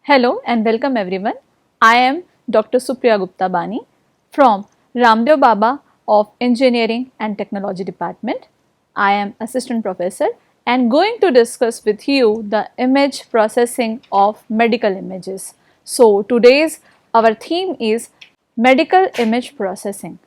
Hello and welcome everyone. I am Dr. Supriya Gupta Bani from Ramdev Baba of Engineering and Technology Department. I am Assistant Professor and going to discuss with you the image processing of medical images. So today's our theme is medical image processing.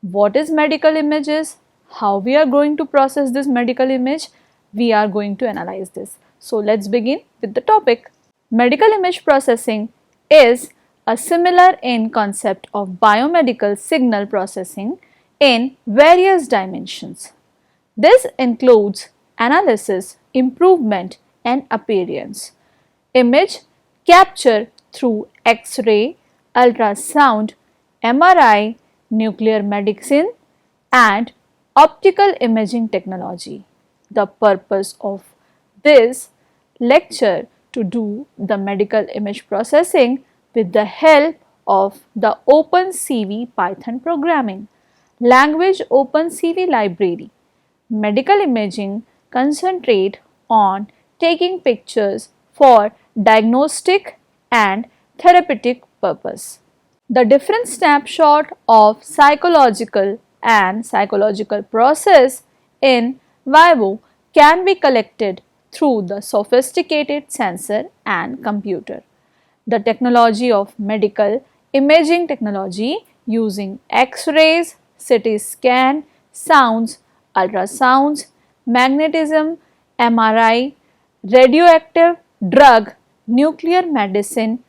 What is medical images? How we are going to process this medical image? We are going to analyze this. So let's begin with the topic. Medical image processing is a similar in concept of biomedical signal processing in various dimensions. This includes analysis, improvement and appearance, image capture through X-ray, ultrasound, MRI, nuclear medicine and optical imaging technology. The purpose of this lecture to do the medical image processing with the help of the OpenCV Python programming language OpenCV library. Medical imaging concentrate on taking pictures for diagnostic and therapeutic purpose. The different snapshot of psychological process in vivo can be collected through the sophisticated sensor and computer. The technology of medical imaging technology using X-rays, CT scan, sounds, ultrasounds, magnetism, MRI, radioactive drug, nuclear medicine,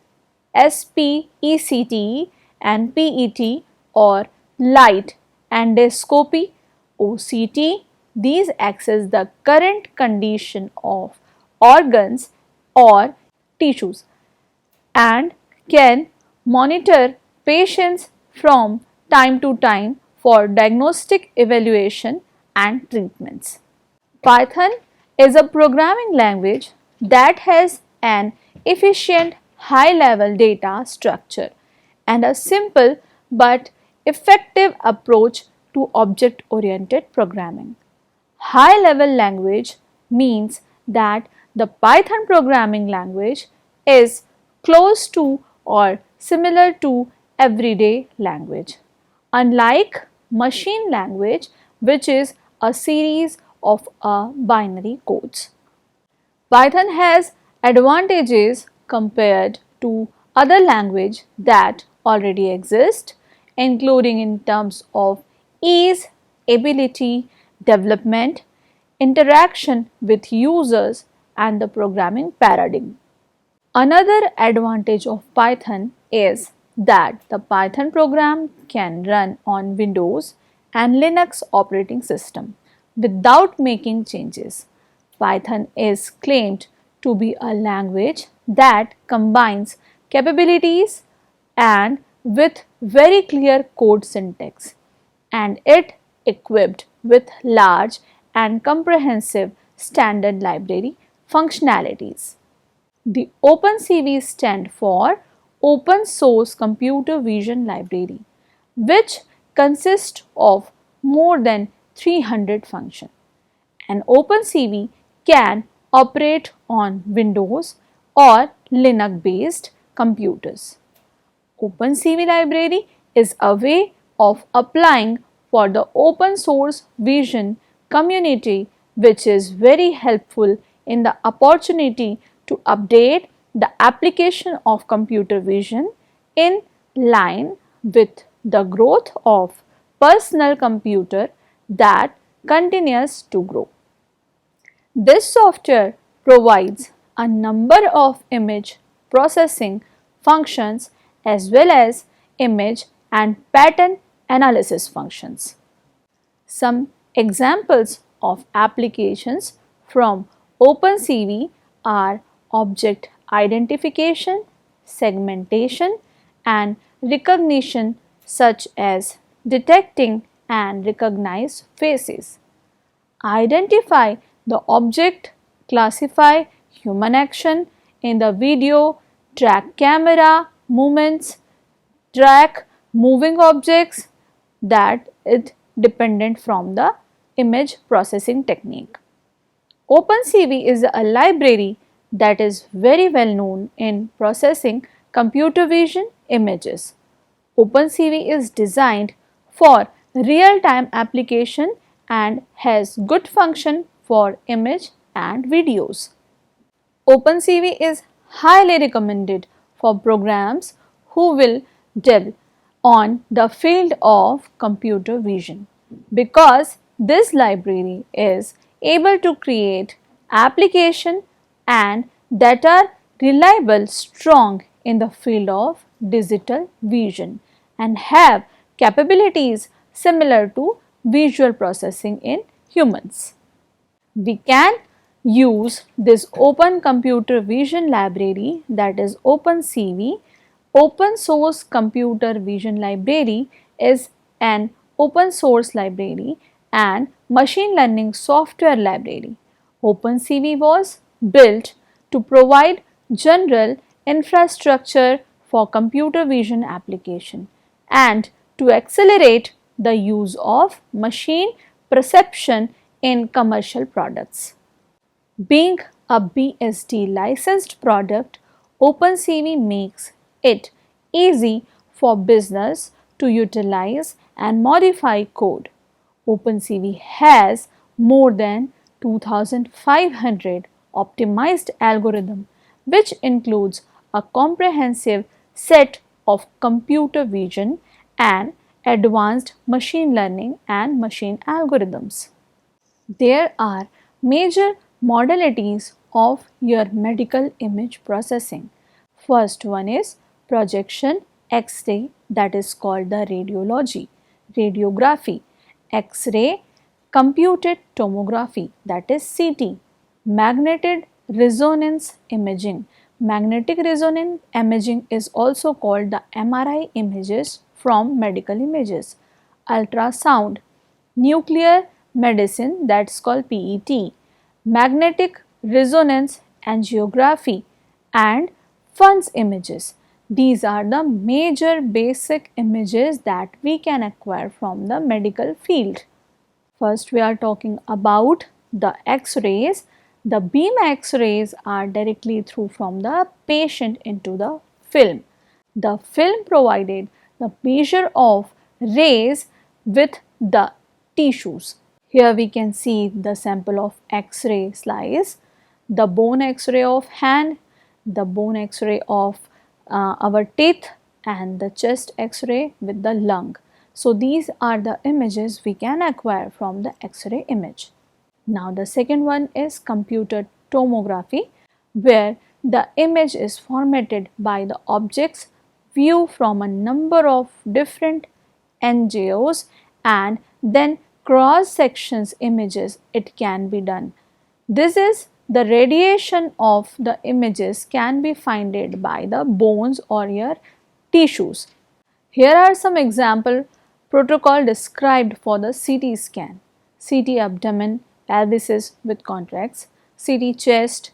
SPECT and PET or light endoscopy, OCT. These access the current condition of organs or tissues and can monitor patients from time to time for diagnostic evaluation and treatments. Python is a programming language that has an efficient high-level data structure and a simple but effective approach to object-oriented programming. High-level language means that the Python programming language is close to or similar to everyday language. Unlike machine language, which is a series of binary codes. Python has advantages compared to other language that already exist, including in terms of ease, ability, development, interaction with users and the programming paradigm. Another advantage of Python is that the Python program can run on Windows and Linux operating system without making changes. Python is claimed to be a language that combines capabilities and with very clear code syntax, and it equipped with large and comprehensive standard library functionalities. The OpenCV stand for Open Source Computer Vision Library, which consists of more than 300 functions. An OpenCV can operate on Windows or Linux based computers. OpenCV library is a way of applying for the open source vision community, which is very helpful in the opportunity to update the application of computer vision in line with the growth of personal computer that continues to grow. This software provides a number of image processing functions as well as image and pattern analysis functions. Some examples of applications from OpenCV are object identification, segmentation and recognition, such as detecting and recognize faces, identify the object, classify human action in the video, track camera movements, track moving objects, that is dependent from the image processing technique. OpenCV is a library that is very well known in processing computer vision images. OpenCV is designed for real-time application and has good function for image and videos. OpenCV is highly recommended for programs who will delve on the field of computer vision because this library is able to create application and that are reliable, strong in the field of digital vision and have capabilities similar to visual processing in humans. We can use this Open Computer Vision Library, that is OpenCV. Open Source Computer Vision Library is an open source library and machine learning software library. OpenCV was built to provide general infrastructure for computer vision application and to accelerate the use of machine perception in commercial products. Being a BSD licensed product, OpenCV makes it easy for business to utilize and modify code. OpenCV has more than 2500 optimized algorithm which includes a comprehensive set of computer vision and advanced machine learning and machine algorithms. There are major modalities of your medical image processing. First one is projection X-ray, that is called the radiology, radiography, X-ray computed tomography, that is CT, magnetic resonance imaging. Magnetic resonance imaging is also called the MRI images from medical images, ultrasound, nuclear medicine, that's called PET, magnetic resonance angiography and FUNS images. These are the major basic images that we can acquire from the medical field. First we are talking about the X-rays. The beam X-rays are directly through from the patient into the film. The film provided the measure of rays with the tissues. Here we can see the sample of X-ray slice, the bone X-ray of hand, the bone X-ray of our teeth and the chest X-ray with the lung. So these are the images we can acquire from the X-ray image. Now the second one is computer tomography, where the image is formatted by the object's view from a number of different NGOs and then cross sections images it can be done. This is the radiation of the images can be founded by the bones or your tissues. Here are some example protocol described for the CT scan. CT abdomen, pelvis with contrast, CT chest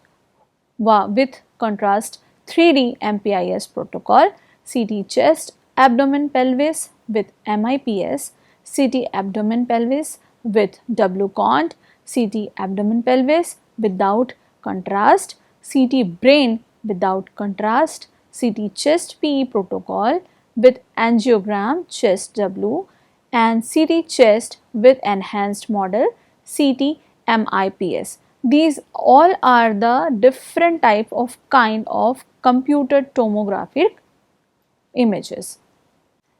with contrast, 3D MPIS protocol, CT chest abdomen pelvis with MIPS, CT abdomen pelvis with WCONT, CT abdomen pelvis without contrast, CT brain without contrast, CT chest PE protocol with angiogram chest W and CT chest with enhanced model CT MIPS. These all are the different type of kind of computer tomographic images.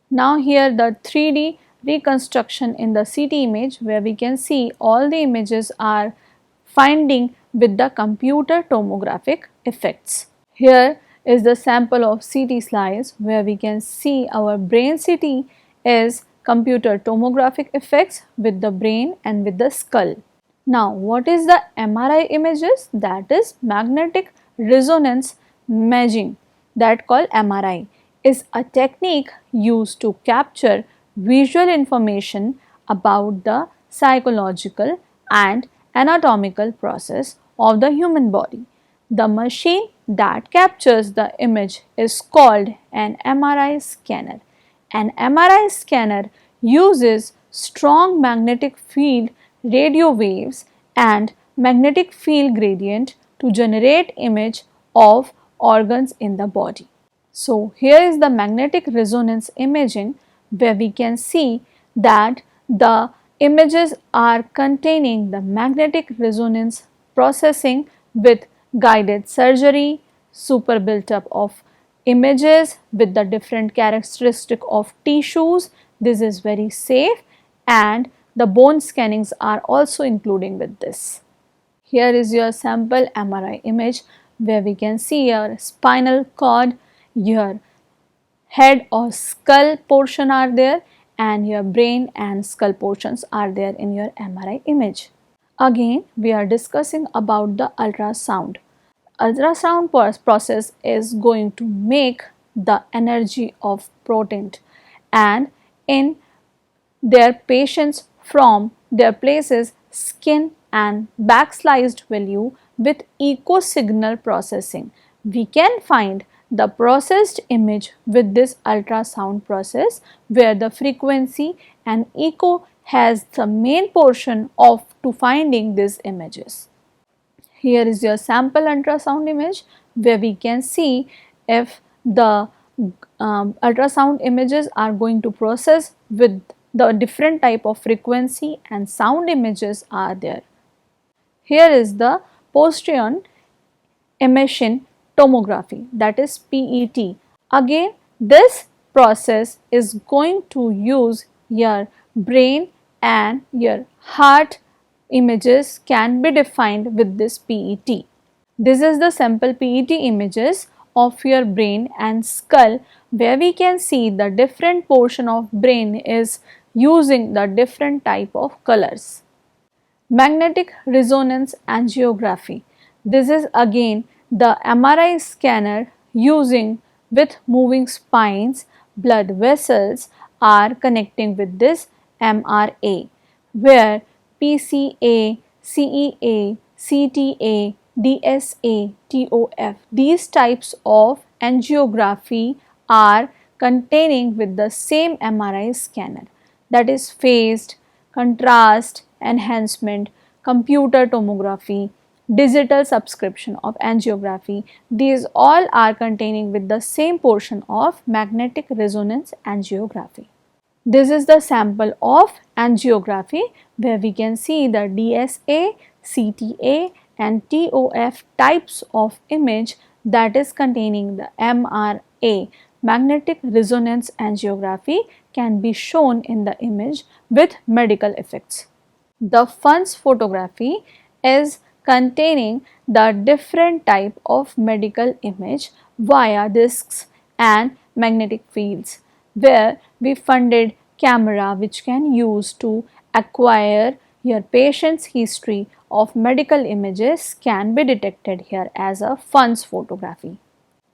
Now here the 3D reconstruction in the CT image, where we can see all the images are finding with the computer tomographic effects. Here is the sample of CT slice, where we can see our brain CT is computer tomographic effects with the brain and with the skull. Now what is the MRI images? That is magnetic resonance imaging, that called MRI is a technique used to capture visual information about the psychological and anatomical process of the human body. The machine that captures the image is called an MRI scanner. An MRI scanner uses strong magnetic field radio waves and magnetic field gradient to generate image of organs in the body. So, here is the magnetic resonance imaging, where we can see that the images are containing the magnetic resonance processing with guided surgery, super built up of images with the different characteristic of tissues. This is very safe, and the bone scannings are also including with this. Here is your sample MRI image, where we can see your spinal cord, your head or skull portion are there, and your brain and skull portions are there in your MRI image. Again, we are discussing about the ultrasound. Ultrasound process is going to make the energy of protein, and in their patients from their places skin and backsliced value with echo signal processing. We can find the processed image with this ultrasound process, where the frequency and echo has the main portion of to finding these images. Here is your sample ultrasound image, where we can see if the ultrasound images are going to process with the different type of frequency and sound images are there. Here is the positron emission tomography, that is PET. Again, this process is going to use your brain and your heart images can be defined with this PET. This is the sample PET images of your brain and skull, where we can see the different portion of brain is using the different type of colors. Magnetic resonance angiography. This is again the MRI scanner using with moving spines, blood vessels are connecting with this MRA, where PCA, CEA, CTA, DSA, TOF, these types of angiography are containing with the same MRI scanner, that is phased, contrast, enhancement, computer tomography, digital subscription of angiography. These all are containing with the same portion of magnetic resonance angiography. This is the sample of angiography, where we can see the DSA, CTA and TOF types of image that is containing the MRA, magnetic resonance angiography, can be shown in the image with medical effects. The FUNS photography is containing the different type of medical image via discs and magnetic fields, where we funded camera which can use to acquire your patient's history of medical images can be detected here as a FUNS photography.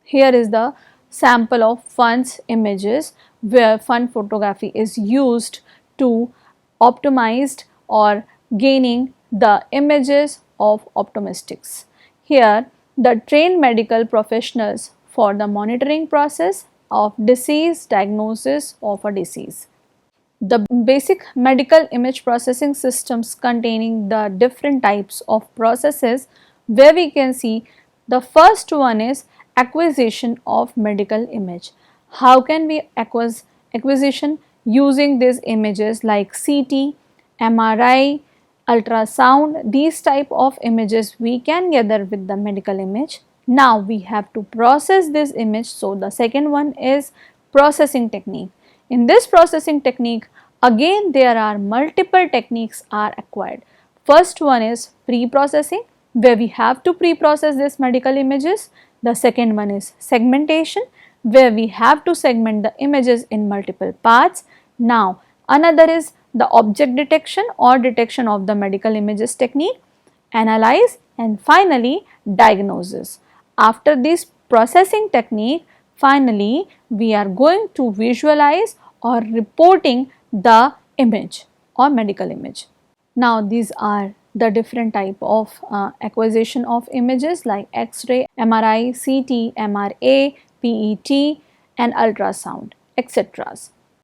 Here is the sample of FUNS images, where FUN photography is used to optimized or gaining the images of optometrists. Here the trained medical professionals for the monitoring process of disease diagnosis of a disease. The basic medical image processing systems containing the different types of processes, where we can see the first one is acquisition of medical image. How can we acquisition using these images like CT, MRI, ultrasound, these type of images we can gather with the medical image. Now we have to process this image. So the second one is processing technique. In this processing technique, again there are multiple techniques are acquired. First one is pre-processing, where we have to pre-process these medical images. The second one is segmentation, where we have to segment the images in multiple parts. Now another is the object detection or detection of the medical images technique, analyze, and finally diagnosis. After this processing technique, finally we are going to visualize or reporting the image or medical image. Now these are the different type of acquisition of images like X-ray, MRI, CT, MRA, PET and ultrasound, etc.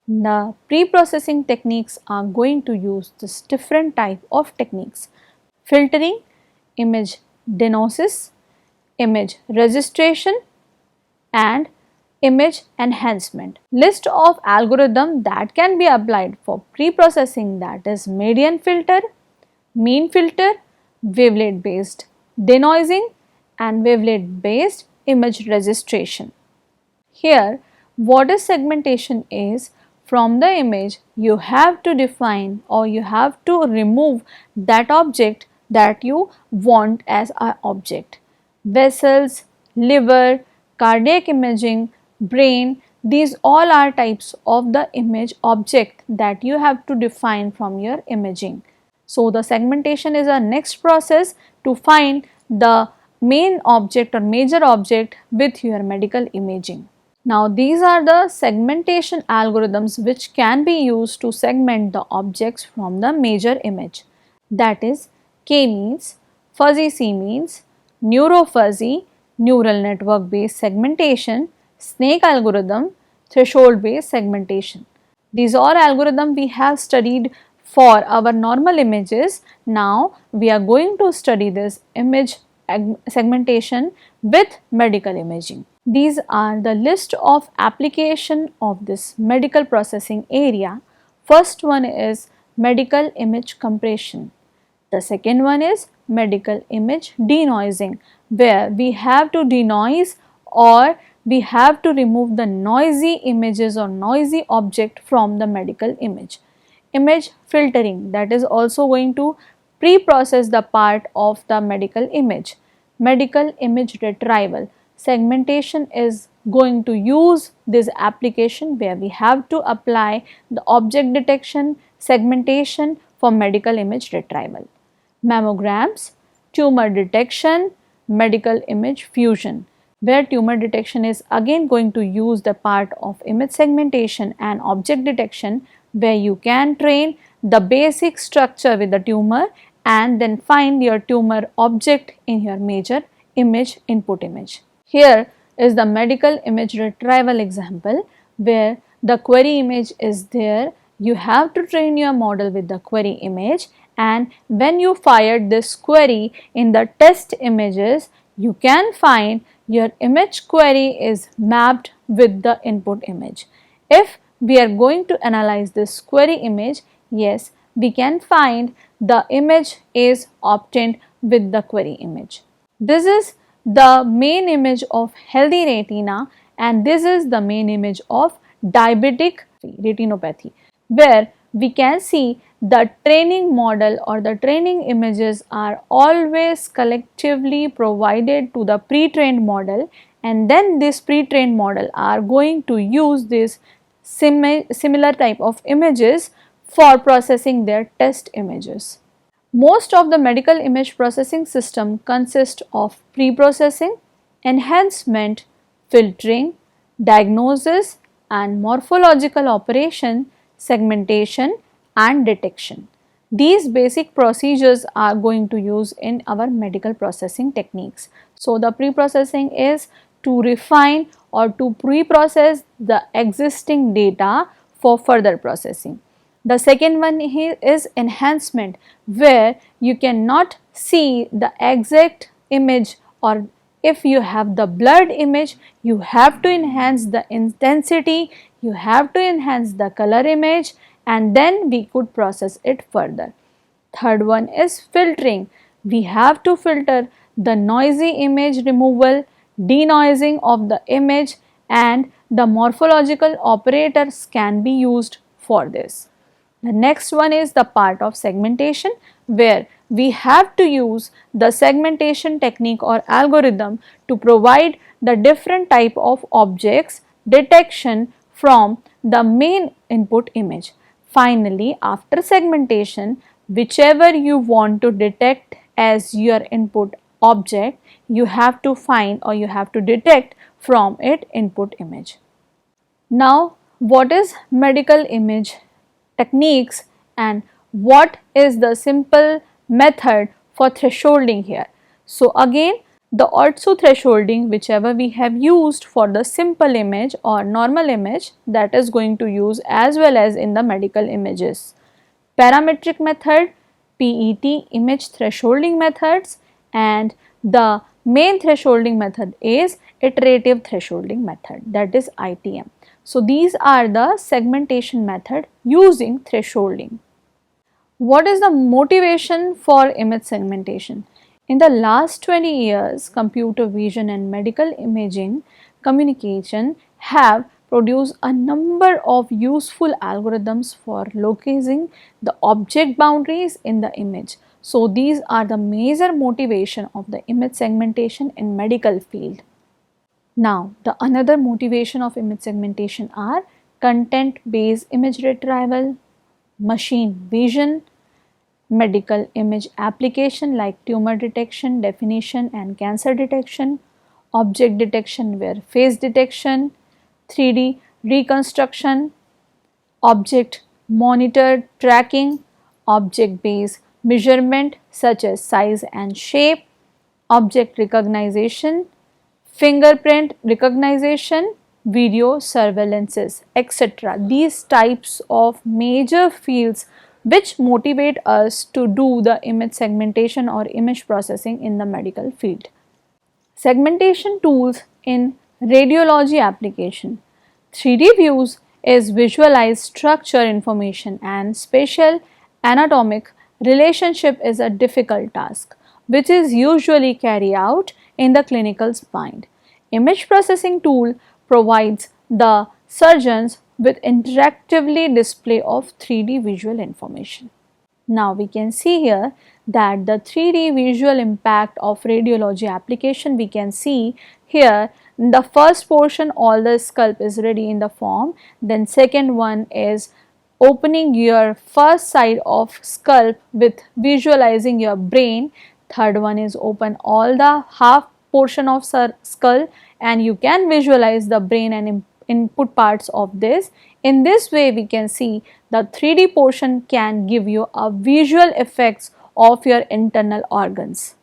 The pre-processing techniques are going to use this different type of techniques: filtering, image diagnosis, image registration, and image enhancement. List of algorithm that can be applied for pre-processing, that is median filter, mean filter, wavelet based denoising, and wavelet based image registration. Here, what is segmentation is, from the image you have to define or you have to remove that object that you want as an object. Vessels, liver, cardiac imaging, brain, these all are types of the image object that you have to define from your imaging. So, the segmentation is our next process to find the main object or major object with your medical imaging. Now, these are the segmentation algorithms which can be used to segment the objects from the major image, that is K-means, fuzzy C-means, neurofuzzy, neural network based segmentation, snake algorithm, threshold based segmentation. These are algorithms we have studied for our normal images. Now, we are going to study this image segmentation with medical imaging. These are the list of application of this medical processing area. First one is medical image compression. The second one is medical image denoising, where we have to denoise or we have to remove the noisy images or noisy object from the medical image. Image filtering, that is also going to pre-process the part of the medical image. Medical image retrieval. Segmentation is going to use this application where we have to apply the object detection segmentation for medical image retrieval. Mammograms, tumor detection, medical image fusion, where tumor detection is again going to use the part of image segmentation and object detection, where you can train the basic structure with the tumor and then find your tumor object in your major image input image. Here is the medical image retrieval example, where the query image is there. You have to train your model with the query image, and when you fired this query in the test images, you can find your image query is mapped with the input image. If we are going to analyze this query image, yes, we can find the image is obtained with the query image. This is the main image of healthy retina, and this is the main image of diabetic retinopathy, where we can see the training model or the training images are always collectively provided to the pre-trained model, and then this pre-trained model are going to use this similar type of images for processing their test images. Most of the medical image processing system consist of pre-processing, enhancement, filtering, diagnosis and morphological operation, segmentation and detection. These basic procedures are going to use in our medical processing techniques. So, the pre-processing is to refine or to pre-process the existing data for further processing. The second one is enhancement, where you cannot see the exact image, or if you have the blurred image, you have to enhance the intensity, you have to enhance the color image, and then we could process it further. Third one is filtering. We have to filter the noisy image removal, denoising of the image, and the morphological operators can be used for this. The next one is the part of segmentation, where we have to use the segmentation technique or algorithm to provide the different type of objects detection from the main input image. Finally, after segmentation, whichever you want to detect as your input object, you have to find or you have to detect from it input image. Now, what is medical image techniques and what is the simple method for thresholding here? So, again, the Ortsu thresholding, whichever we have used for the simple image or normal image, that is going to use as well as in the medical images. Parametric method, PET image thresholding methods, and the main thresholding method is iterative thresholding method, that is ITM. So, these are the segmentation method using thresholding. What is the motivation for image segmentation? In the last 20 years, computer vision and medical imaging communication have produced a number of useful algorithms for locating the object boundaries in the image. So, these are the major motivation of the image segmentation in medical field. Now, the another motivation of image segmentation are content based image retrieval, machine vision, medical image application like tumor detection, definition and cancer detection, object detection where face detection, 3D reconstruction, object monitored tracking, object based measurement such as size and shape, object recognition, fingerprint recognition, video surveillances, etc. These types of major fields which motivate us to do the image segmentation or image processing in the medical field. Segmentation tools in radiology application. 3D views is visualized structure information and spatial anatomic relationship is a difficult task which is usually carried out in the clinical mind. Image processing tool provides the surgeons with interactively display of 3D visual information. Now we can see here that the 3D visual impact of radiology application, we can see here in the first portion all the sculpt is ready in the form, then second one is opening your first side of sculpt with visualizing your brain, third one is open all the half portion of skull and you can visualize the brain and input parts of this. In this way we can see the 3D portion can give you a visual effects of your internal organs.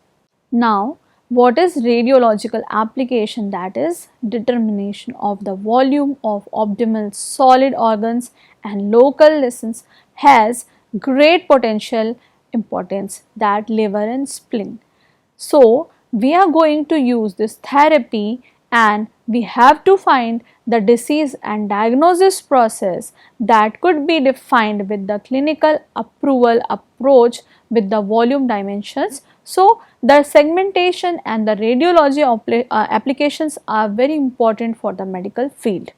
Now what is radiological application? That is determination of the volume of optimal solid organs and local lessons has great potential importance, that liver and spleen. So we are going to use this therapy and we have to find the disease and diagnosis process that could be defined with the clinical approval approach with the volume dimensions. So the segmentation and the radiology applications are very important for the medical field.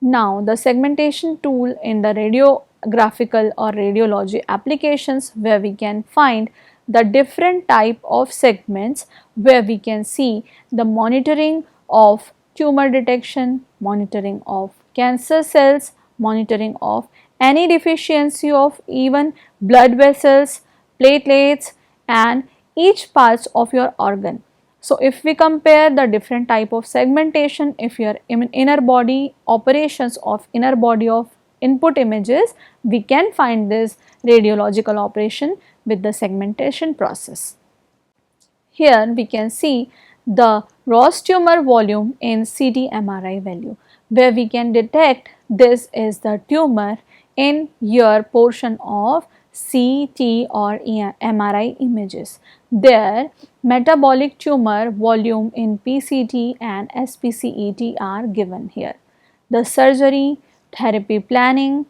Now the segmentation tool in the radiographical or radiology applications where we can find the different type of segments where we can see the monitoring of tumor detection, monitoring of cancer cells, monitoring of any deficiency of even blood vessels, platelets and each parts of your organ. So if we compare the different type of segmentation, if your inner body operations of inner body of input images, we can find this radiological operation with the segmentation process. Here we can see the gross tumor volume in CT MRI value, where we can detect this is the tumor in your portion of CT or MRI images. Their metabolic tumor volume in PCT and SPCET are given here. The surgery, therapy planning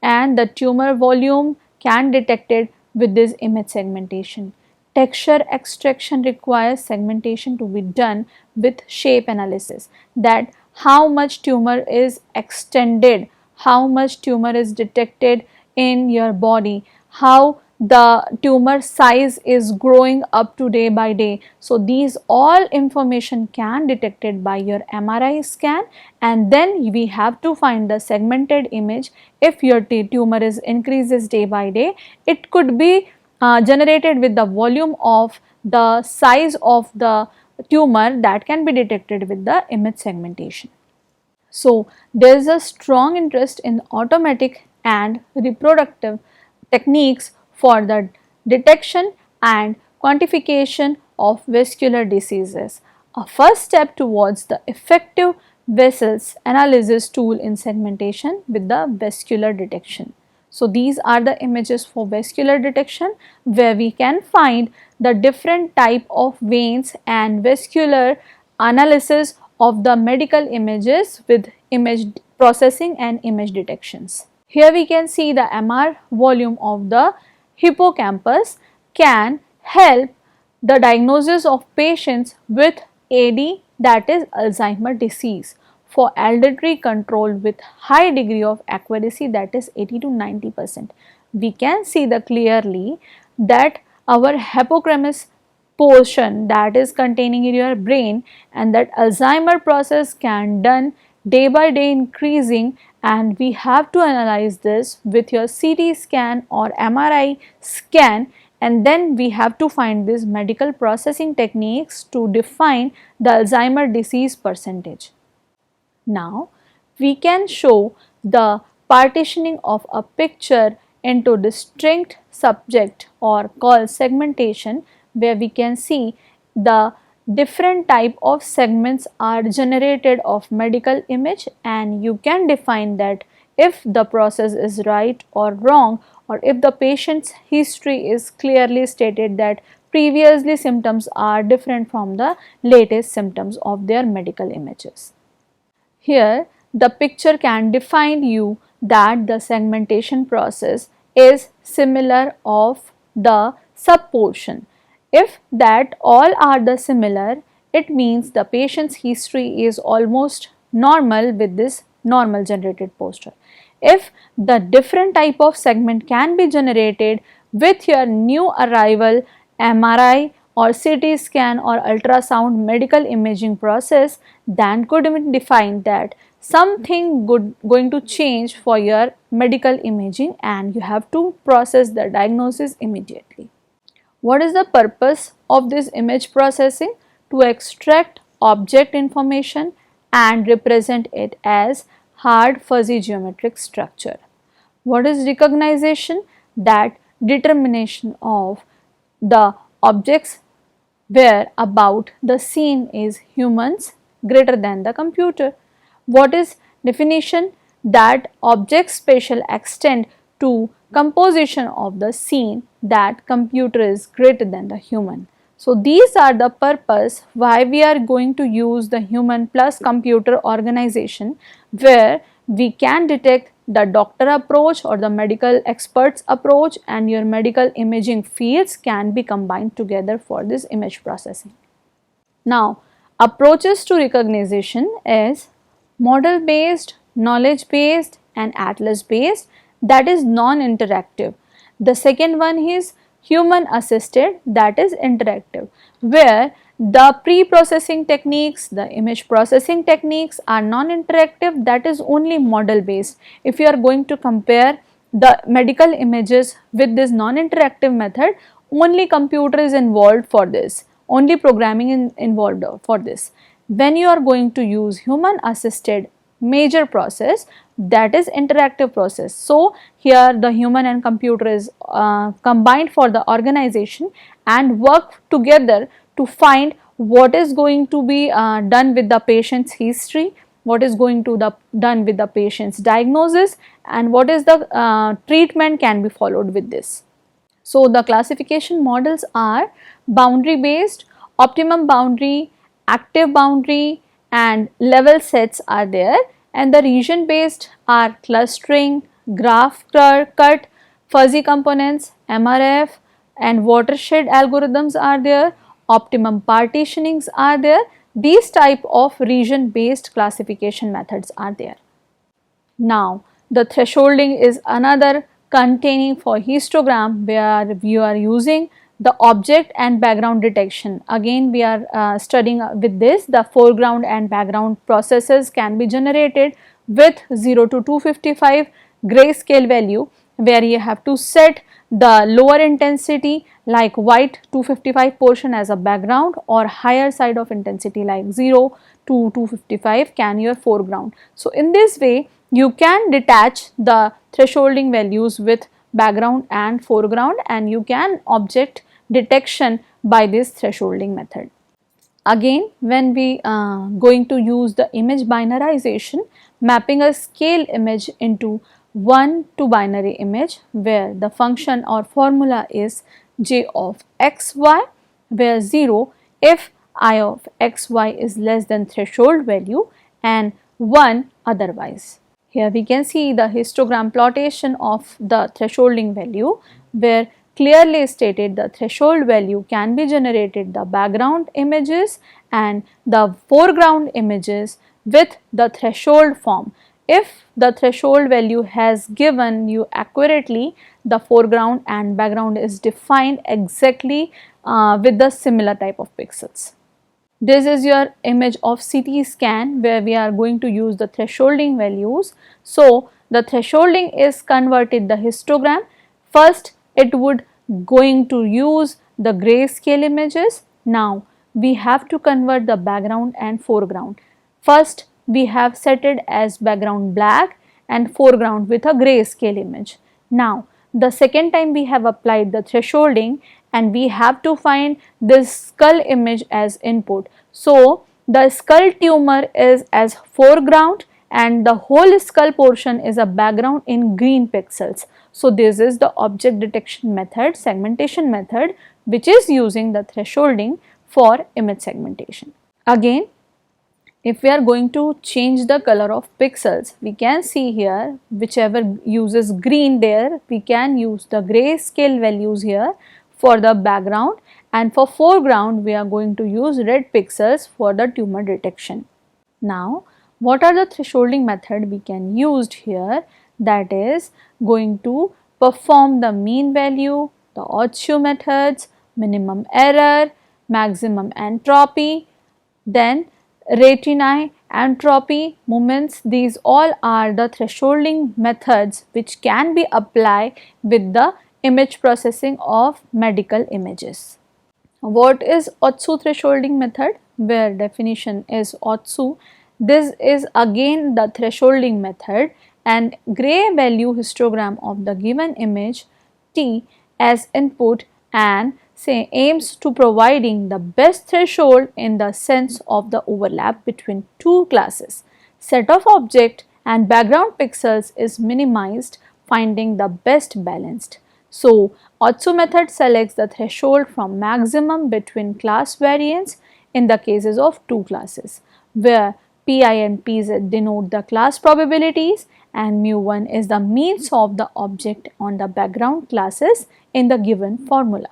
and the tumor volume can detected with this image segmentation. Texture extraction requires segmentation to be done with shape analysis, that how much tumor is extended, how much tumor is detected in your body, how the tumor size is growing up to day by day. So these all information can detected by your MRI scan and then we have to find the segmented image. If your tumor is increases day by day, it could be generated with the volume of the size of the tumor that can be detected with the image segmentation. So there is a strong interest in automatic and reproductive techniques for the detection and quantification of vascular diseases. A first step towards the effective vessels analysis tool in segmentation with the vascular detection. So these are the images for vascular detection, where we can find the different type of veins and vascular analysis of the medical images with image processing and image detections. Here we can see the MR volume of the hippocampus can help the diagnosis of patients with AD, that is Alzheimer disease, for elderly control with high degree of accuracy, that is 80 to 90%. We can see the clearly that our hippocampus portion that is containing in your brain, and that Alzheimer process can done day by day increasing, and we have to analyze this with your CT scan or MRI scan, and then we have to find these medical processing techniques to define the Alzheimer disease percentage. Now we can show the partitioning of a picture into distinct subject or called segmentation, where we can see the different type of segments are generated of medical image, and you can define that if the process is right or wrong, or if the patient's history is clearly stated that previously symptoms are different from the latest symptoms of their medical images. Here the picture can define you that the segmentation process is similar of the subportion. If that all are the similar, it means the patient's history is almost normal with this normal generated poster. If the different type of segment can be generated with your new arrival MRI or CT scan or ultrasound medical imaging process, then could be defined that something going to change for your medical imaging, and you have to process the diagnosis immediately. What is the purpose of this image processing? To extract object information and represent it as hard fuzzy geometric structure. What is recognition? That determination of the objects where about the scene is humans greater than the computer. What is definition? That object's spatial extent to composition of the scene, that computer is greater than the human. So these are the purpose why we are going to use the human plus computer organization, where we can detect the doctor approach or the medical experts approach, and your medical imaging fields can be combined together for this image processing. Now approaches to recognition is model based, knowledge based and atlas based, that is non-interactive. The second one is human assisted, that is interactive, where the pre-processing techniques, the image processing techniques are non-interactive, that is only model based. If you are going to compare the medical images with this non-interactive method, only computer is involved for this, only programming involved for this. When you are going to use human assisted major process, that is interactive process. So here the human and computer is combined for the organization and work together to find what is going to be done with the patient's history, what is going to the done with the patient's diagnosis, and what is the treatment can be followed with this. So the classification models are boundary based, optimum boundary, active boundary and level sets are there, and the region based are clustering, graph cut, fuzzy components, MRF and watershed algorithms are there, optimum partitionings are there. These type of region based classification methods are there. Now the thresholding is another containing for histogram, where we are using the object and background detection. Again we are studying with this, the foreground and background processes can be generated with 0 to 255 grayscale value, where you have to set the lower intensity like white 255 portion as a background, or higher side of intensity like 0 to 255 can your foreground. So in this way you can detach the thresholding values with background and foreground, and you can object detection by this thresholding method. Again when we going to use the image binarization, mapping a scale image into one two binary image where the function or formula is j of xy, where 0 if I of xy is less than threshold value and 1 otherwise. Here we can see the histogram plottation of the thresholding value, where clearly stated the threshold value can be generated the background images and the foreground images with the threshold form. If the threshold value has given you accurately, the foreground and background is defined exactly with the similar type of pixels. This is your image of CT scan where we are going to use the thresholding values. So, the thresholding is converted the histogram. First, it would going to use the grayscale images. Now, we have to convert the background and foreground. First, we have set it as background black and foreground with a grayscale image. Now, the second time we have applied the thresholding and we have to find this skull image as input. So, the skull tumor is as foreground and the whole skull portion is a background in green pixels. So, this is the object detection method, segmentation method, which is using the thresholding for image segmentation. Again, if we are going to change the color of pixels, we can see here whichever uses green there, we can use the grayscale values here for the background, and for foreground we are going to use red pixels for the tumor detection. Now, what are the thresholding method we can use here? That is going to perform the mean value, the odds-shoe methods, minimum error, maximum entropy, then Ratini, entropy, moments, these all are the thresholding methods which can be applied with the image processing of medical images. What is Otsu thresholding method? Where definition is Otsu. This is again the thresholding method and gray value histogram of the given image T as input and say aims to providing the best threshold in the sense of the overlap between two classes. Set of object and background pixels is minimized, finding the best balanced. So, Otsu method selects the threshold from maximum between class variance in the cases of two classes, where Pi and Pz denote the class probabilities and mu1 is the means of the object on the background classes in the given formula.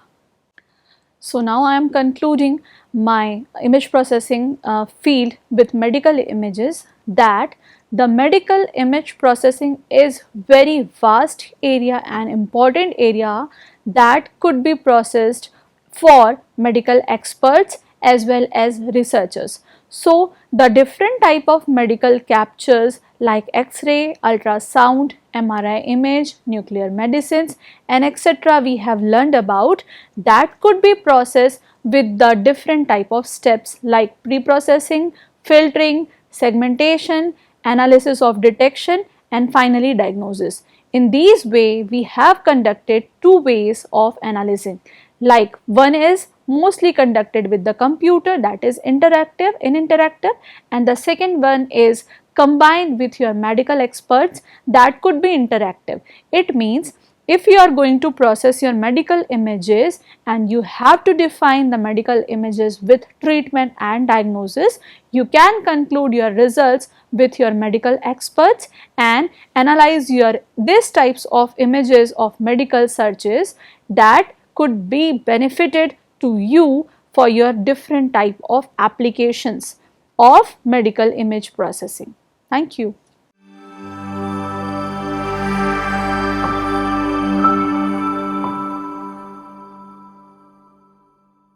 So, now I am concluding my image processing field with medical images, that the medical image processing is very vast area and important area that could be processed for medical experts as well as researchers. So, the different type of medical captures like X-ray, ultrasound, MRI image, nuclear medicines and etc. we have learned about, that could be processed with the different type of steps like pre-processing, filtering, segmentation, analysis of detection and finally diagnosis. In these way we have conducted two ways of analyzing, like one is mostly conducted with the computer, that is interactive and the second one is combined with your medical experts, that could be interactive. It means if you are going to process your medical images and you have to define the medical images with treatment and diagnosis, you can conclude your results with your medical experts and analyze your these types of images of medical searches that could be benefited to you for your different type of applications of medical image processing. Thank you.